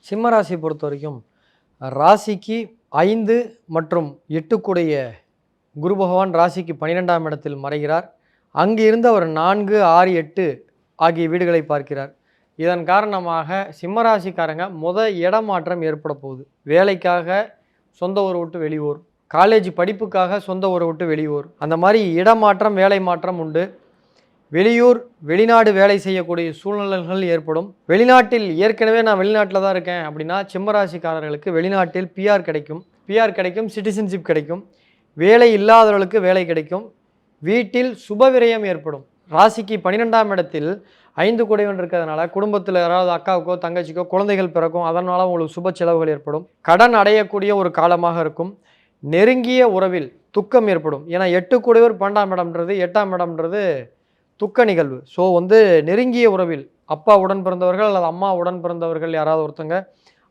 சிம்ம ராசி பொறுத்த வரைக்கும் ராசிக்கு 5 மற்றும் 8 கூடைய குரு பகவான் ராசிக்கு 12ஆம் இடத்தில் மறைகிறார். அங்கு இருந்து அவர் 4, 6, 8 ஆகிய வீடுகளை பார்க்கிறார். இதன் காரணமாக சிம்ம ராசிக்காரங்க இடமாற்றம் ஏற்பட போகுது. வேலைக்காக சொந்த ஊரை விட்டு வெளியூர், காலேஜ் படிப்புக்காக சொந்த ஊரை விட்டு வெளியூர், அந்த மாதிரி இடமாற்றம் வேலை மாற்றம் உண்டு. வெளியூர் வெளிநாடு வேலை செய்யக்கூடிய சூழ்நிலைகள் ஏற்படும். வெளிநாட்டில் ஏற்கனவே நான் வெளிநாட்டில் தான் இருக்கேன் அப்படின்னா சிம்மராசிக்காரர்களுக்கு வெளிநாட்டில் பிஆர் கிடைக்கும், சிட்டிசன்ஷிப் கிடைக்கும். வேலை இல்லாதவர்களுக்கு வேலை கிடைக்கும். வீட்டில் சுப விரயம் ஏற்படும். ராசிக்கு 12ஆம் இடத்தில் 5 கூடையவன் இருக்கிறதுனால குடும்பத்தில் யாராவது அக்காவுக்கோ தங்கச்சிக்கோ குழந்தைகள் பிறக்கும். அதனால் உங்களுக்கு சுப செலவுகள் ஏற்படும். கடன் அடையக்கூடிய ஒரு காலமாக இருக்கும். நெருங்கிய உறவில் துக்கம் ஏற்படும். ஏன்னா 8 கூடையவர் 12ஆம் இடம்ன்றது 8ஆம் இடம்ன்றது துக்க நிகழ்வு. ஸோ நெருங்கிய உறவில் அப்பா உடன் பிறந்தவர்கள் அல்லது அம்மா உடன் பிறந்தவர்கள் யாராவது ஒருத்தங்க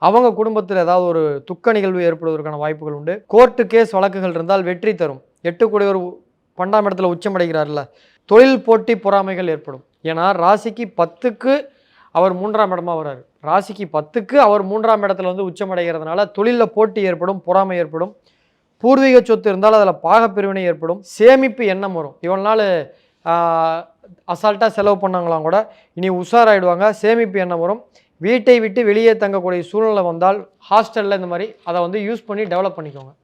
அவங்க குடும்பத்தில் ஏதாவது ஒரு துக்க நிகழ்வு ஏற்படுவதற்கான வாய்ப்புகள் உண்டு. கோர்ட்டு கேஸ் வழக்குகள் இருந்தால் வெற்றி தரும். 8 கூடையவர் 12ஆம் இடத்துல உச்சமடைகிறார்ல, தொழில் போட்டி பொறாமைகள் ஏற்படும். ஏன்னா ராசிக்கு 10க்கு அவர் 3ஆம் இடமா வர்றாரு. ராசிக்கு 10க்கு அவர் 3ஆம் இடத்துல உச்சமடைகிறதுனால தொழிலில் போட்டி ஏற்படும், பொறாமை ஏற்படும். பூர்வீக சொத்து இருந்தால் அதில் பாகப்பிரிவினை ஏற்படும். சேமிப்பு எண்ணம் வரும். இவ்வளோ நாள் அசால்ட்டாக செலவு பண்ணாங்களாம் கூட இனி உஷாராயிடுவாங்க. சேமிப்பு எண்ணம் வரும். வீட்டை விட்டு வெளியே தங்கக்கூடிய சூழ்நிலை வந்தால் ஹாஸ்டலில் இந்த மாதிரி அதை யூஸ் பண்ணி டெவலப் பண்ணிக்கோங்க.